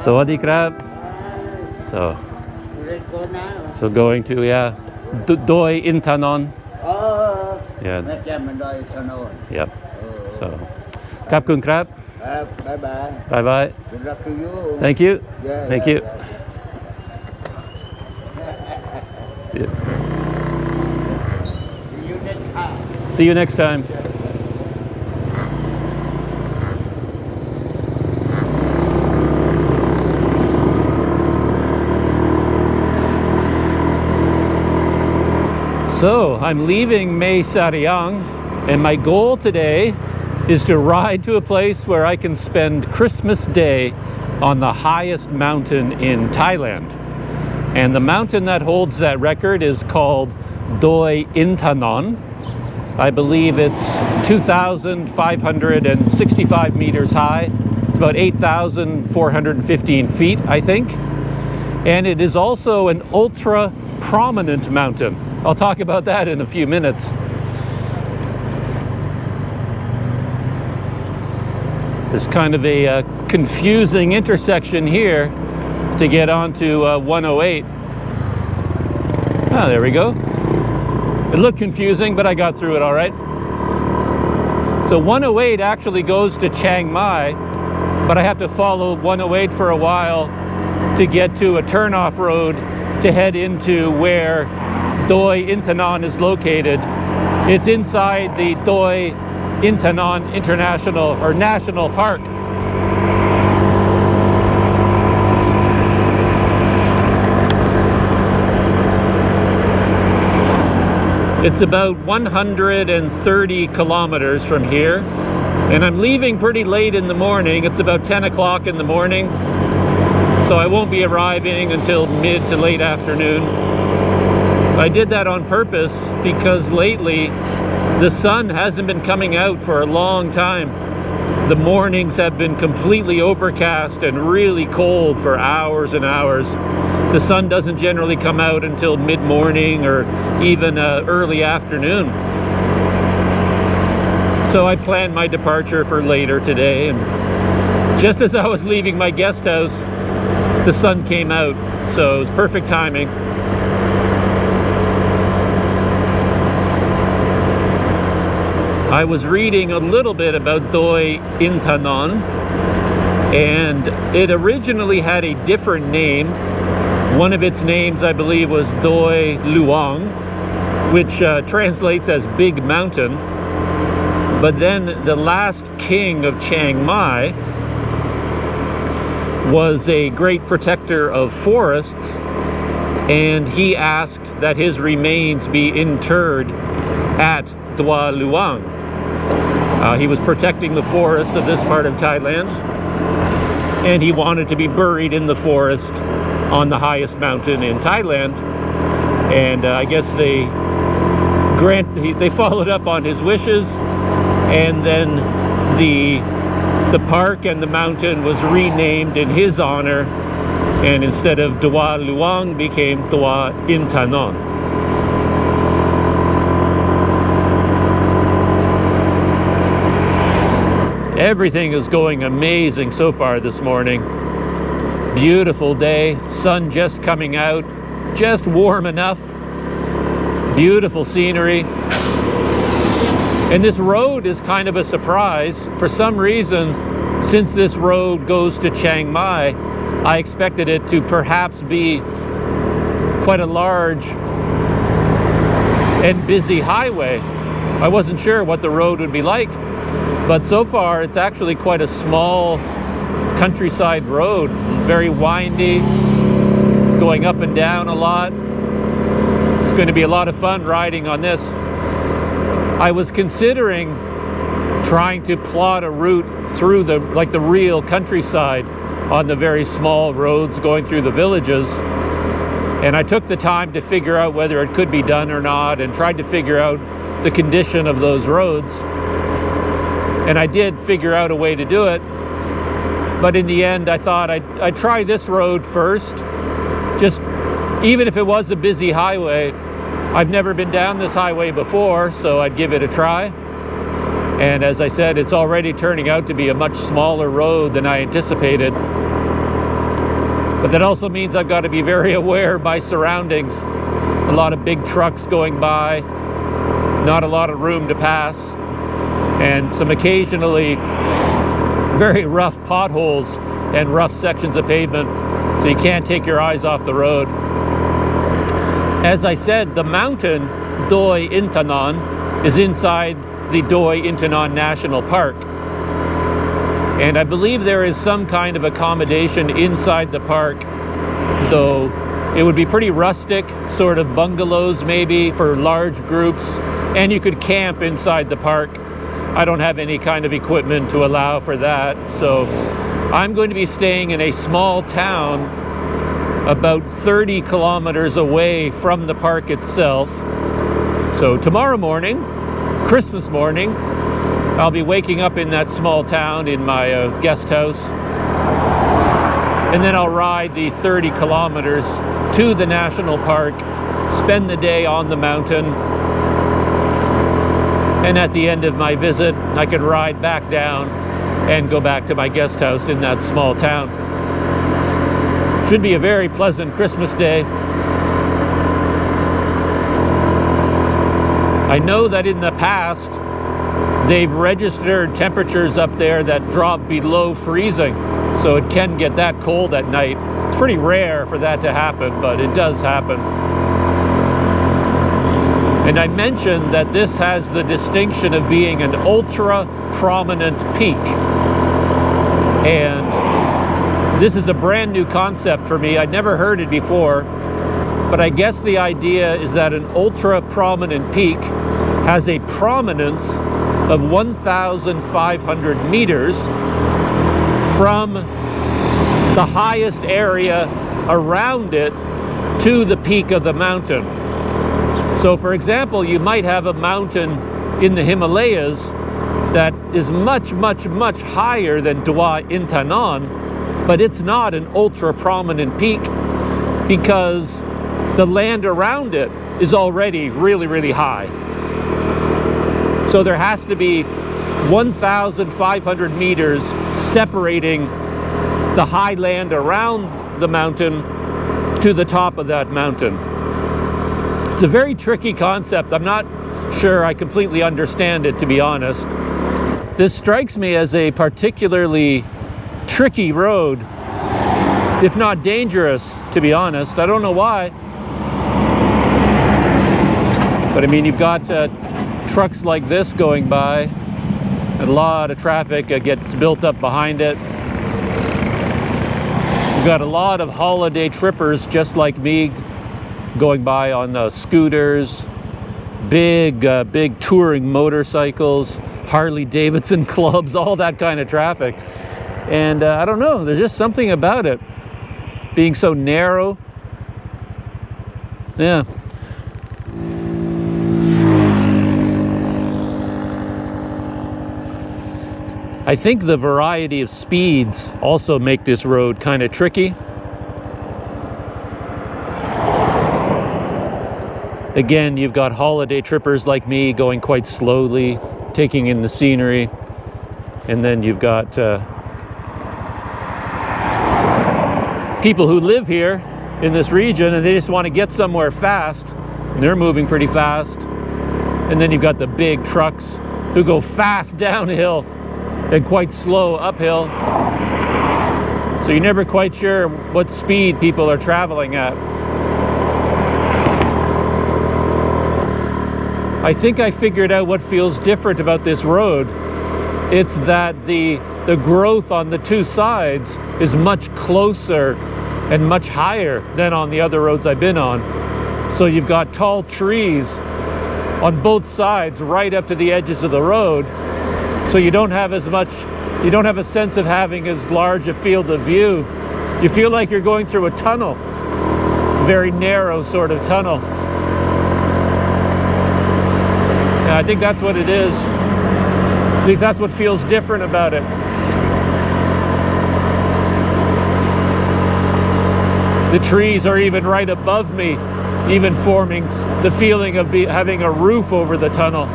Sawadee krab. So going to Doi Inthanon. Oh, Yeah. Mae Chem and Doi Inthanon. Yep. So, Kap kun krab. Bye bye. Bye bye. Good luck to you. Thank you. Yeah, Thank yeah, you. yeah. See you. See you next time. See you next time. So I'm leaving Mae Sariang, and my goal today is to ride to a place where I can spend Christmas Day on the highest mountain in Thailand. And the mountain that holds that record is called Doi Inthanon. I believe it's 2,565 meters high. It's about 8,415 feet, I think. And it is also an ultra prominent mountain. I'll talk about that in a few minutes. There's kind of a confusing intersection here to get onto 108. Ah, there we go. It looked confusing, but I got through it all right. So 108 actually goes to Chiang Mai, but I have to follow 108 for a while to get to a turnoff road to head into where Doi Inthanon is located. It's inside the Doi Inthanon International or National Park. It's about 130 kilometers from here, and I'm leaving pretty late in the morning. It's about 10 o'clock in the morning, so I won't be arriving until mid to late afternoon. I did that on purpose because lately the sun hasn't been coming out for a long time. The mornings have been completely overcast and really cold for hours and hours. The sun doesn't generally come out until mid-morning or even early afternoon. So I planned my departure for later today, and just as I was leaving my guest house, the sun came out, so it was perfect timing. I was reading a little bit about Doi Inthanon, and it originally had a different name. One of its names, I believe, was Doi Luang, which translates as Big Mountain. But then the last king of Chiang Mai was a great protector of forests, and he asked that his remains be interred at Doi Luang. He was protecting the forests of this part of Thailand, and he wanted to be buried in the forest on the highest mountain in Thailand. And I guess they followed up on his wishes, and then the park and the mountain was renamed in his honor, and instead of Doi Luang became Doi Inthanon. Everything is going amazing so far this morning. Beautiful day, sun just coming out, just warm enough, beautiful scenery. And this road is kind of a surprise. For some reason, since this road goes to Chiang Mai, I expected it to perhaps be quite a large and busy highway. I wasn't sure what the road would be like, but so far it's actually quite a small countryside road, very windy, it's going up and down a lot. It's going to be a lot of fun riding on this. I was considering trying to plot a route through the real countryside on the very small roads going through the villages, and I took the time to figure out whether it could be done or not, and tried to figure out the condition of those roads, and I did figure out a way to do it. But in the end, I thought I'd try this road first. Just, even if it was a busy highway, I've never been down this highway before, so I'd give it a try. And as I said, it's already turning out to be a much smaller road than I anticipated. But that also means I've got to be very aware of my surroundings. A lot of big trucks going by, not a lot of room to pass, and some occasionally very rough potholes and rough sections of pavement, so you can't take your eyes off the road. As I said, the mountain Doi Inthanon is inside the Doi Inthanon National Park, and I believe there is some kind of accommodation inside the park, though it would be pretty rustic, sort of bungalows maybe for large groups, and you could camp inside the park. I don't have any kind of equipment to allow for that, so I'm going to be staying in a small town about 30 kilometers away from the park itself. So tomorrow morning, Christmas morning, I'll be waking up in that small town in my guest house, and then I'll ride the 30 kilometers to the national park, spend the day on the mountain, and at the end of my visit, I could ride back down and go back to my guest house in that small town. Should be a very pleasant Christmas day. I know that in the past, they've registered temperatures up there that drop below freezing, so it can get that cold at night. It's pretty rare for that to happen, but it does happen. And I mentioned that this has the distinction of being an ultra prominent peak. And this is a brand new concept for me. I'd never heard it before, but I guess the idea is that an ultra prominent peak has a prominence of 1,500 meters from the highest area around it to the peak of the mountain. So for example, you might have a mountain in the Himalayas that is much, much, much higher than Doi Inthanon, but it's not an ultra prominent peak because the land around it is already really, really high. So there has to be 1,500 meters separating the high land around the mountain to the top of that mountain. It's a very tricky concept. I'm not sure I completely understand it, to be honest. This strikes me as a particularly tricky road, if not dangerous, to be honest. I don't know why. But I mean, you've got trucks like this going by, and a lot of traffic gets built up behind it. You've got a lot of holiday trippers just like me going by on scooters, big touring motorcycles, Harley Davidson clubs, all that kind of traffic. And I don't know, there's just something about it being so narrow. Yeah. I think the variety of speeds also make this road kind of tricky. Again, you've got holiday trippers like me going quite slowly, taking in the scenery. And then you've got people who live here in this region and they just want to get somewhere fast. And they're moving pretty fast. And then you've got the big trucks who go fast downhill and quite slow uphill. So you're never quite sure what speed people are traveling at. I think I figured out what feels different about this road. It's that the growth on the two sides is much closer and much higher than on the other roads I've been on. So you've got tall trees on both sides right up to the edges of the road. So you don't have as much, you don't have a sense of having as large a field of view. You feel like you're going through a tunnel, very narrow sort of tunnel. Yeah, I think that's what it is. At least that's what feels different about it. The trees are even right above me, even forming the feeling of having a roof over the tunnel.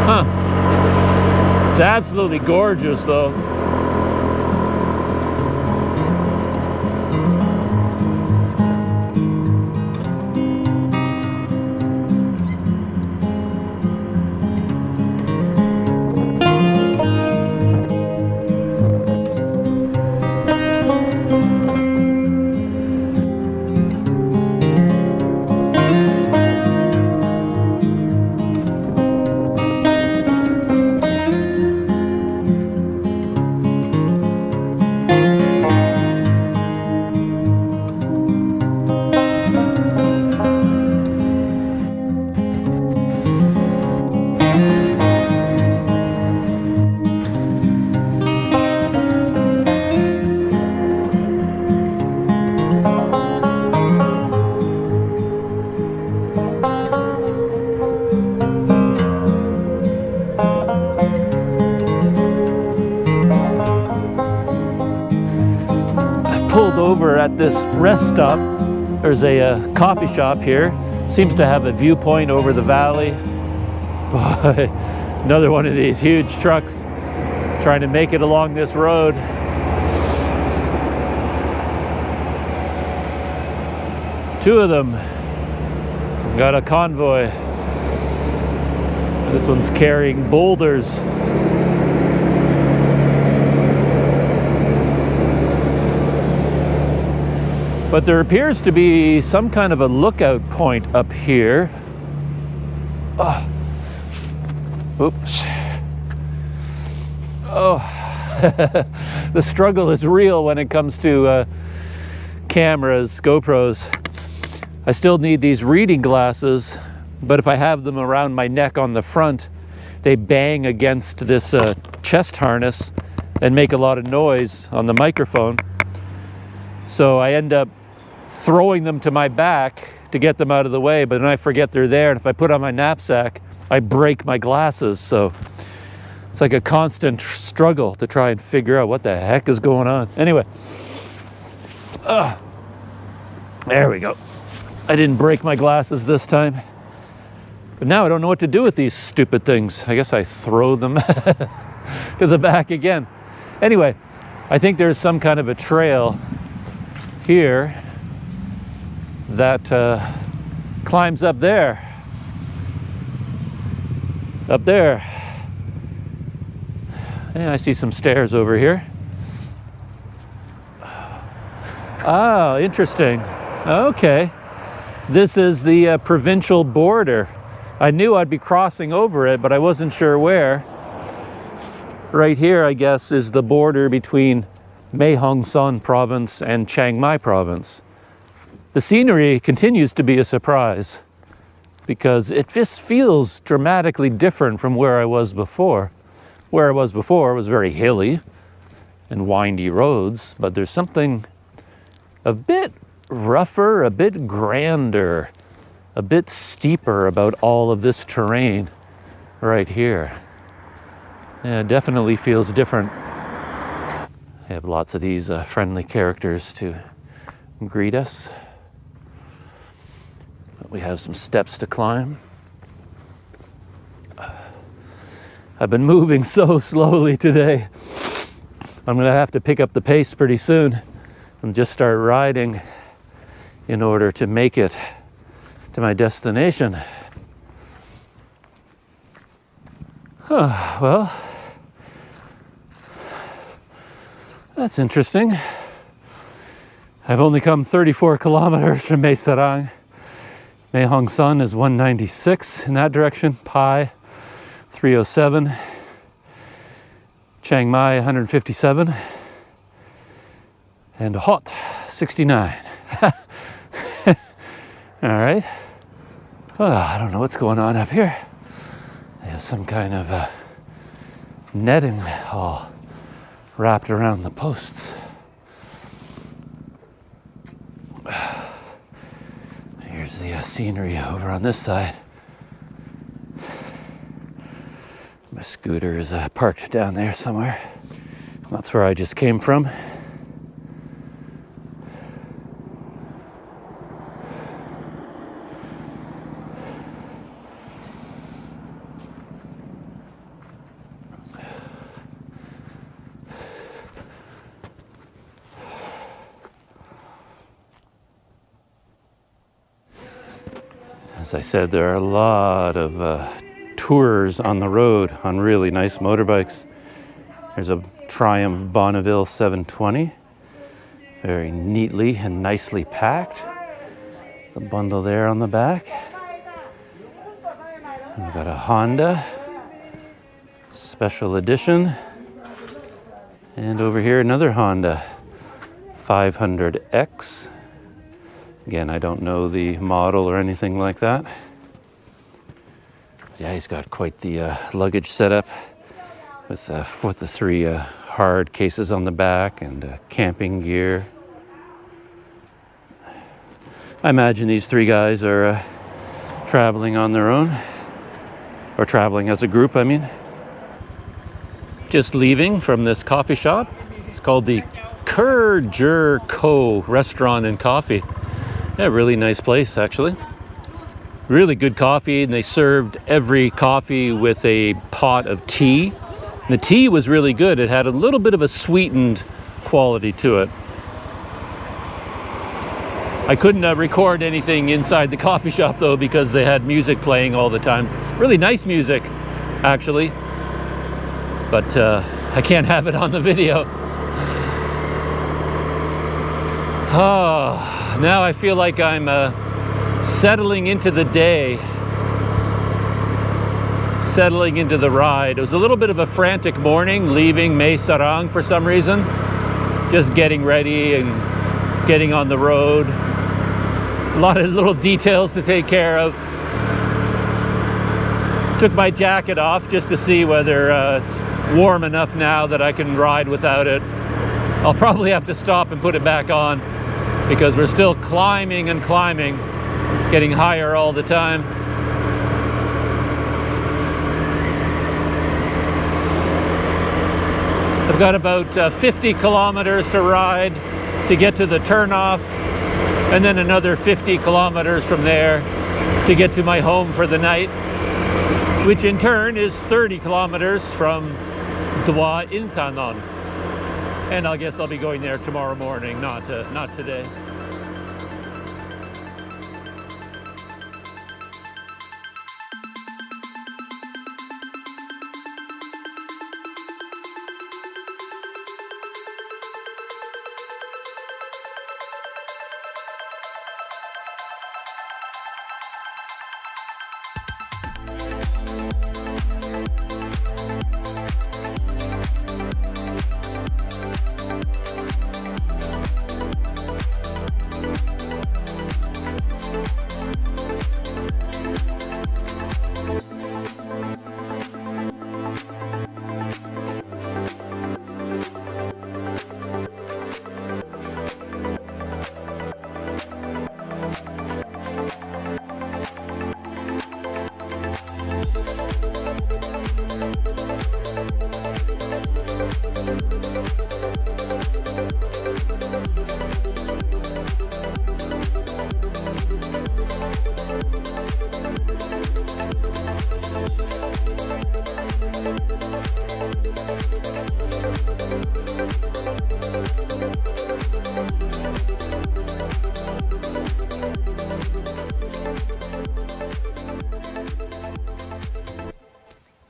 Huh. It's absolutely gorgeous though. Over at this rest stop. There's a coffee shop here. Seems to have a viewpoint over the valley. Boy, another one of these huge trucks trying to make it along this road. Two of them. Got a convoy. This one's carrying boulders. But there appears to be some kind of a lookout point up here. Oh. Oops. Oh. The struggle is real when it comes to cameras, GoPros. I still need these reading glasses, but if I have them around my neck on the front, they bang against this chest harness and make a lot of noise on the microphone. So I end up throwing them to my back to get them out of the way, but then I forget they're there, and if I put on my knapsack, I break my glasses. So it's like a constant struggle to try and figure out what the heck is going on. Anyway, there we go. I didn't break my glasses this time, but now I don't know what to do with these stupid things. I guess I throw them to the back again. Anyway, I think there's some kind of a trail here that climbs up there. Up there. And I see some stairs over here. Oh, interesting. Okay. This is the provincial border. I knew I'd be crossing over it, but I wasn't sure where. Right here, I guess, is the border between Mae Hong Son province and Chiang Mai province. The scenery continues to be a surprise because it just feels dramatically different from where I was before. Where I was before was very hilly and windy roads, but there's something a bit rougher, a bit grander, a bit steeper about all of this terrain right here. Yeah, it definitely feels different. I have lots of these friendly characters to greet us. But we have some steps to climb. I've been moving so slowly today. I'm gonna have to pick up the pace pretty soon and just start riding in order to make it to my destination. Well, that's interesting. I've only come 34 kilometers from Mae Sariang. Mae Hong Son is 196 in that direction. Pai 307. Chiang Mai 157. And Hot 69. All right. I don't know what's going on up here. They have some kind of netting all wrapped around the posts. Here's the scenery over on this side. My scooter is parked down there somewhere. That's where I just came from. As I said, there are a lot of tours on the road on really nice motorbikes. There's a Triumph Bonneville 720, very neatly and nicely packed. The bundle there on the back. And we've got a Honda Special Edition. And over here, another Honda 500X. Again, I don't know the model or anything like that. Yeah, he's got quite the luggage setup with the three hard cases on the back and camping gear. I imagine these three guys are traveling on their own, or traveling as a group, I mean. Just leaving from this coffee shop. It's called the Co Restaurant and Coffee. Yeah, really nice place, actually. Really good coffee, and they served every coffee with a pot of tea. The tea was really good. It had a little bit of a sweetened quality to it. I couldn't record anything inside the coffee shop, though, because they had music playing all the time. Really nice music, actually. But I can't have it on the video. Oh, now I feel like I'm settling into the day, settling into the ride. It was a little bit of a frantic morning leaving Mae Sariang for some reason. Just getting ready and getting on the road. A lot of little details to take care of. Took my jacket off just to see whether it's warm enough now that I can ride without it. I'll probably have to stop and put it back on because we're still climbing and climbing, getting higher all the time. I've got about 50 kilometers to ride to get to the turnoff, and then another 50 kilometers from there to get to my home for the night, which in turn is 30 kilometers from Doi Inthanon. And I guess I'll be going there tomorrow morning, not today.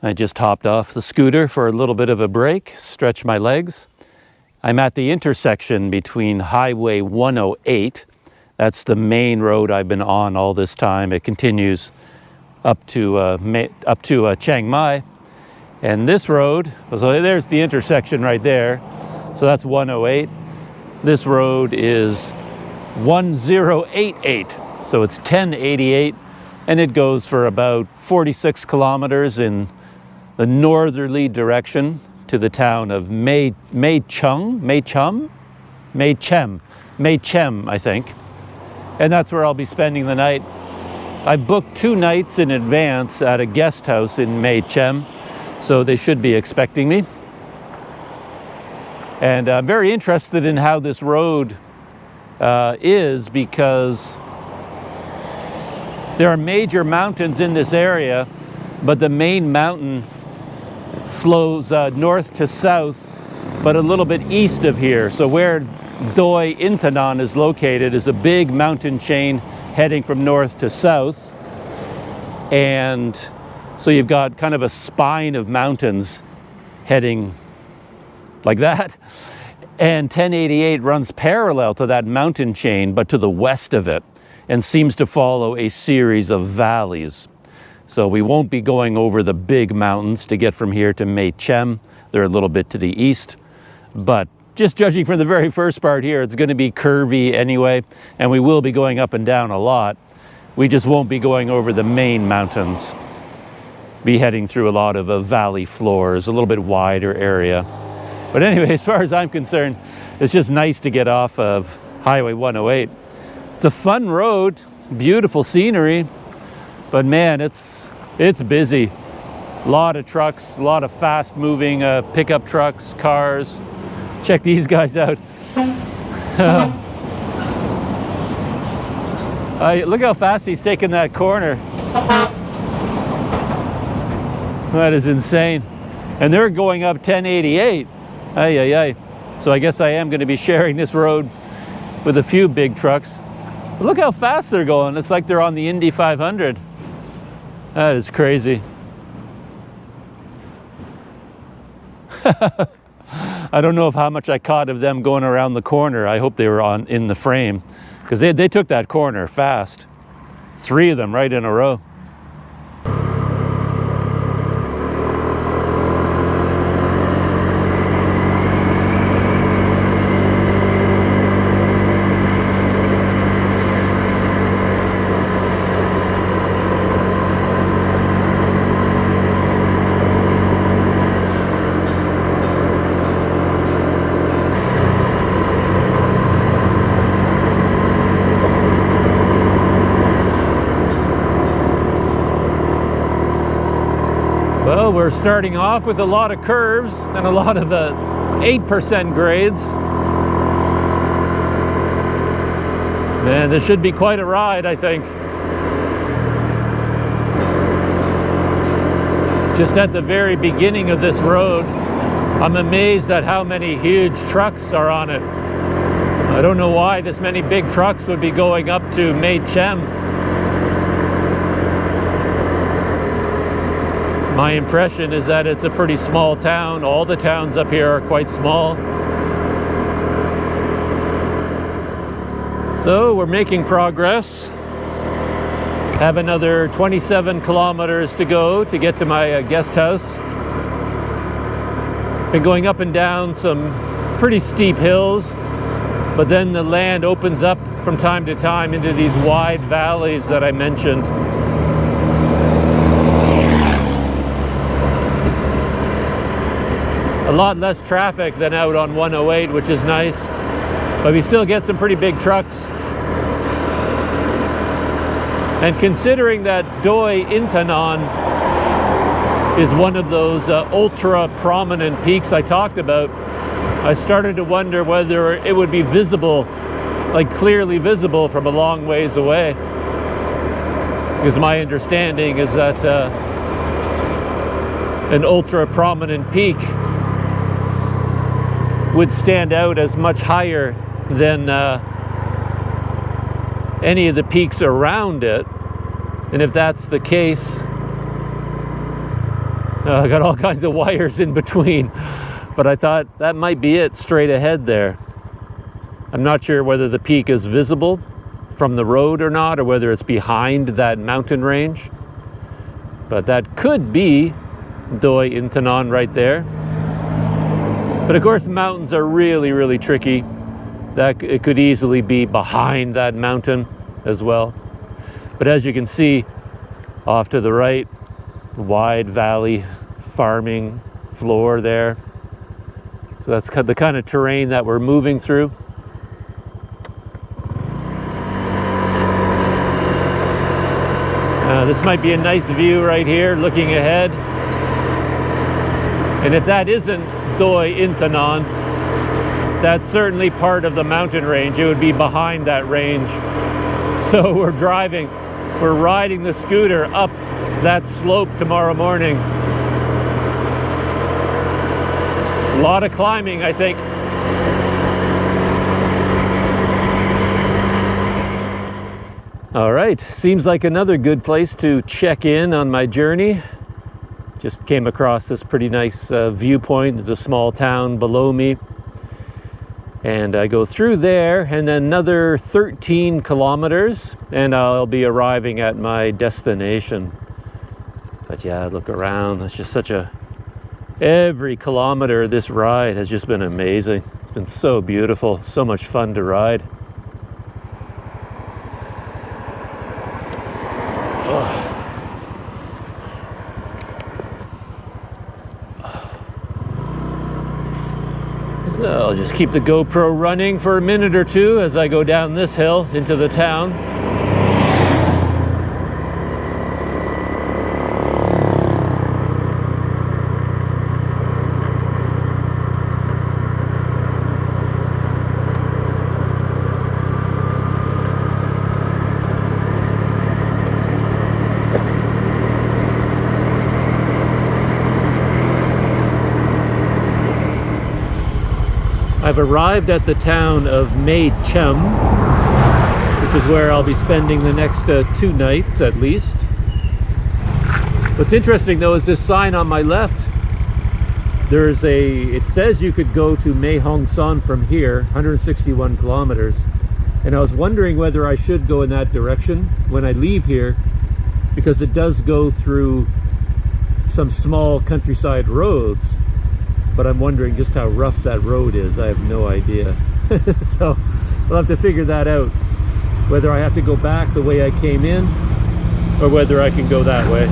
I just hopped off the scooter for a little bit of a break, stretch my legs. I'm at the intersection between Highway 108. That's the main road I've been on all this time. It continues up to Chiang Mai. And this road, so there's the intersection right there. So that's 108. This road is 1088. So it's 1088. And it goes for about 46 kilometers in the northerly direction to the town of Mae Chem, I think. And that's where I'll be spending the night. I booked 2 nights in advance at a guest house in Mae Chem, so they should be expecting me. And I'm very interested in how this road is, because there are major mountains in this area, but the main mountain flows north to south, but a little bit east of here. So where Doi Inthanon is located is a big mountain chain heading from north to south. And so you've got kind of a spine of mountains heading like that. And 1088 runs parallel to that mountain chain, but to the west of it, and seems to follow a series of valleys. So we won't be going over the big mountains to get from here to Mae Chem. They're a little bit to the east. But just judging from the very first part here, it's going to be curvy anyway, and we will be going up and down a lot. We just won't be going over the main mountains. Be heading through a lot of valley floors, a little bit wider area. But anyway, as far as I'm concerned, it's just nice to get off of Highway 108. It's a fun road, it's beautiful scenery, but man, it's busy. A lot of trucks, a lot of fast-moving pickup trucks, cars. Check these guys out. Look how fast he's taking that corner. That is insane. And they're going up 1088. Ay, ay, ay. So I guess I am going to be sharing this road with a few big trucks. But look how fast they're going. It's like they're on the Indy 500. That is crazy. I don't know how much I caught of them going around the corner. I hope they were in the frame, because they took that corner fast. 3 of them right in a row. Well, we're starting off with a lot of curves and a lot of 8% grades. Man, this should be quite a ride, I think. Just at the very beginning of this road, I'm amazed at how many huge trucks are on it. I don't know why this many big trucks would be going up to Mae Chem. My impression is that it's a pretty small town. All the towns up here are quite small. So we're making progress. Have another 27 kilometers to go to get to my guest house. Been going up and down some pretty steep hills, but then the land opens up from time to time into these wide valleys that I mentioned. A lot less traffic than out on 108, which is nice, but we still get some pretty big trucks. And considering that Doi Inthanon is one of those ultra prominent peaks I talked about, I started to wonder whether it would be visible, like clearly visible from a long ways away. Because my understanding is that an ultra prominent peak would stand out as much higher than any of the peaks around it. And if that's the case, I got all kinds of wires in between, but I thought that might be it straight ahead there. I'm not sure whether the peak is visible from the road or not, or whether it's behind that mountain range, but that could be Doi Inthanon right there. But of course, mountains are really, really tricky. That it could easily be behind that mountain as well. But as you can see off to the right, wide valley farming floor there. So that's the kind of terrain that we're moving through. This might be a nice view right here looking ahead. And if that isn't Doi Inthanon, that's certainly part of the mountain range. It would be behind that range. So we're riding the scooter up that slope tomorrow morning. A lot of climbing, I think. All right, seems like another good place to check in on my journey. Just came across this pretty nice viewpoint. There's a small town below me. And I go through there and another 13 kilometers and I'll be arriving at my destination. But yeah, look around. It's just every kilometer of this ride has just been amazing. It's been so beautiful, so much fun to ride. So I'll just keep the GoPro running for a minute or two as I go down this hill into the town. I've arrived at the town of Mae Chem, which is where I'll be spending the next 2 nights at least. What's interesting though is this sign on my left. It says you could go to Mae Hong Son from here, 161 kilometers. And I was wondering whether I should go in that direction when I leave here, because it does go through some small countryside roads. But I'm wondering just how rough that road is. I have no idea. So we'll have to figure that out. Whether I have to go back the way I came in or whether I can go that way.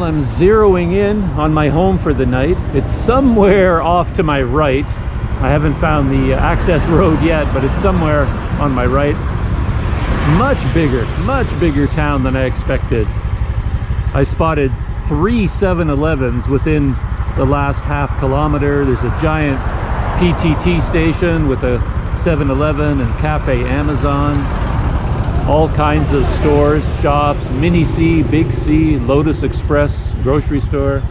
I'm zeroing in on my home for the night. It's somewhere off to my right. I haven't found the access road yet, but it's somewhere on my right. Much bigger town than I expected. I spotted 3 7-Elevens within the last half kilometer. There's a giant PTT station with a 7-Eleven and Cafe Amazon. All kinds of stores, shops, Mini C, Big C, Lotus Express, grocery store.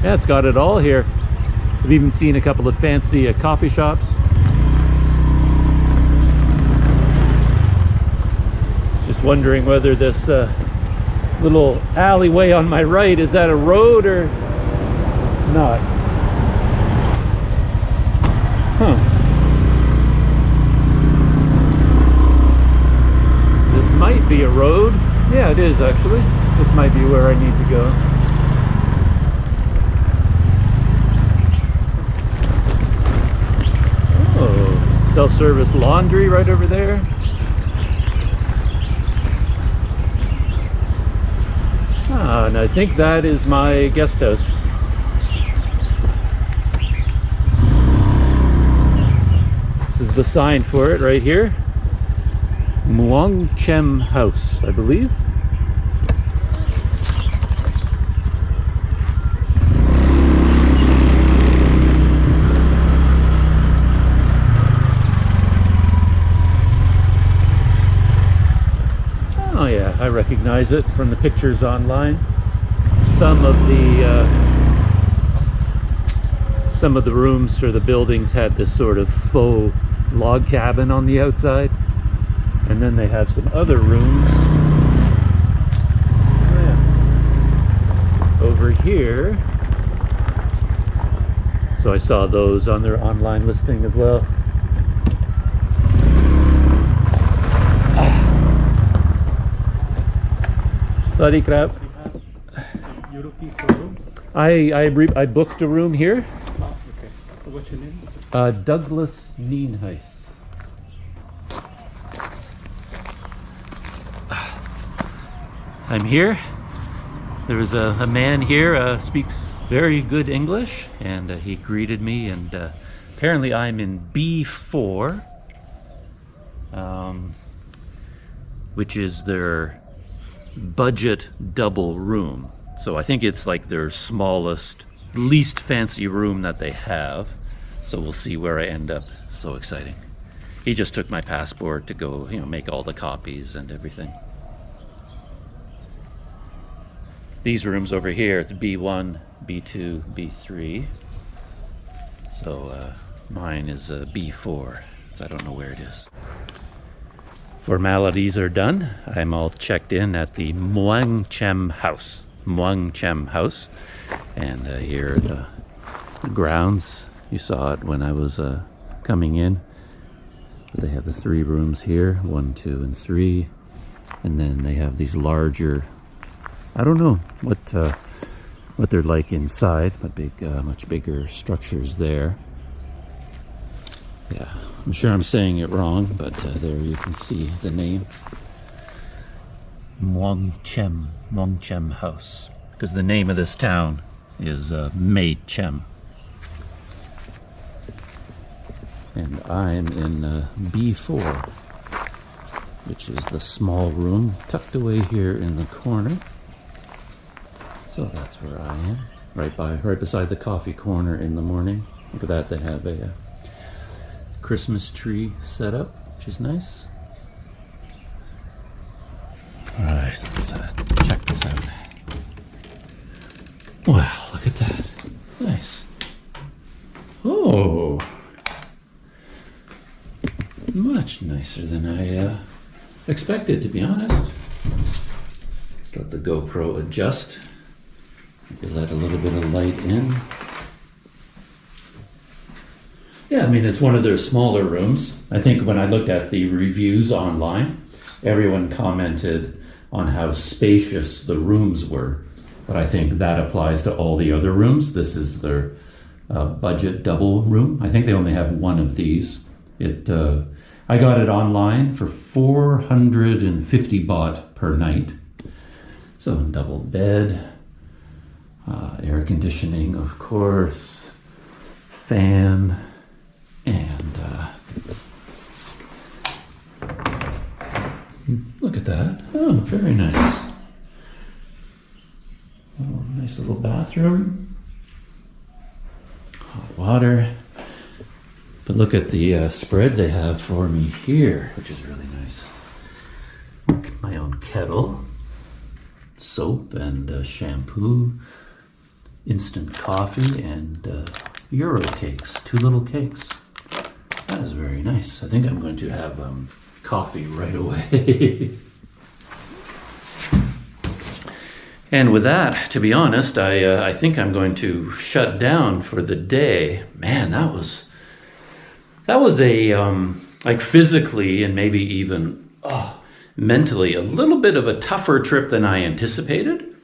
Yeah, it's got it all here. I've even seen a couple of fancy coffee shops. Just wondering whether this little alleyway on my right, is that a road or not? Huh. Might be a road. Yeah, it is actually. This might be where I need to go. Oh, self-service laundry right over there. Ah, and I think that is my guest house. This is the sign for it right here. Mae Chem house, I believe. Oh yeah, I recognize it from the pictures online. Some of the Some of the rooms or the buildings had this sort of faux log cabin on the outside. And then they have some other rooms over here. So I saw those on their online listing as well. Sorry, crap. You're looking for a room? I booked a room here. Oh, okay. What's your name? Douglas Nienhuis. I'm here. There was a man here, speaks very good English, and he greeted me, and apparently I'm in B4, which is their budget double room. So I think it's like their smallest, least fancy room that they have. So we'll see where I end up. So exciting. He just took my passport to go, make all the copies and everything. These rooms over here, it's B1, B2, B3. So mine is B4, so I don't know where it is. Formalities are done. I'm all checked in at the Mae Chem house. Mae Chem house. And here are the grounds. You saw it when I was coming in. They have the 3 rooms here, 1, 2, and 3. And then they have these larger, I don't know what they're like inside, but much bigger structures there. Yeah, I'm sure I'm saying it wrong, but there you can see the name. Mae Chem house. Because the name of this town is Mae Chem. And I'm in B4, which is the small room tucked away here in the corner. So that's where I am, right beside the coffee corner in the morning. Look at that, they have a Christmas tree set up, which is nice. All right, let's check this out. Wow, look at that, nice. Oh, much nicer than I expected, to be honest. Let's let the GoPro adjust. Maybe let a little bit of light in. Yeah, I mean, it's one of their smaller rooms. I think when I looked at the reviews online, everyone commented on how spacious the rooms were. But I think that applies to all the other rooms. This is their budget double room. I think they only have one of these. I got it online for 450 baht per night. So double bed, air conditioning, of course, fan, and look at that. Oh, very nice. Oh, nice little bathroom. Hot water. But look at the spread they have for me here, which is really nice. My own kettle, soap and shampoo, instant coffee, and Euro cakes, 2 little cakes. That is very nice. I think I'm going to have coffee right away. And with that, to be honest, I think I'm going to shut down for the day. Man, that was a like physically and maybe even mentally a little bit of a tougher trip than I anticipated.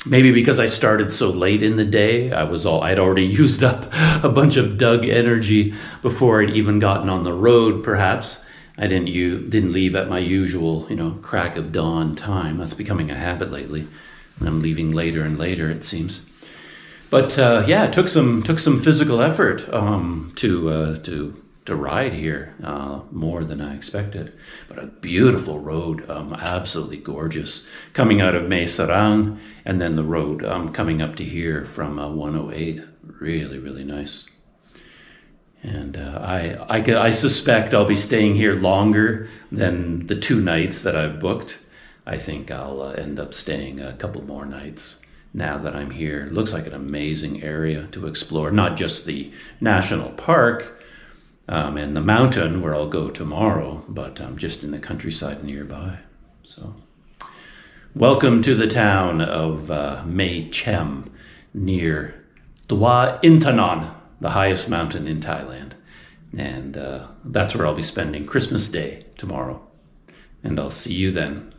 Maybe because I started so late in the day. I'd already used up a bunch of Doug energy before I'd even gotten on the road, perhaps. I didn't leave at my usual, crack of dawn time. That's becoming a habit lately. And I'm leaving later and later, it seems. But yeah, it took some physical effort to ride here, more than I expected. But a beautiful road, absolutely gorgeous, coming out of Mae Sariang, and then the road coming up to here from 108. Really, really nice. And I suspect I'll be staying here longer than the 2 nights that I've booked. I think I'll end up staying a couple more nights now that I'm here. It looks like an amazing area to explore, not just the national park and the mountain where I'll go tomorrow, but just in the countryside nearby. So, welcome to the town of Mae Chem near Doi Inthanon, the highest mountain in Thailand. And that's where I'll be spending Christmas Day tomorrow. And I'll see you then.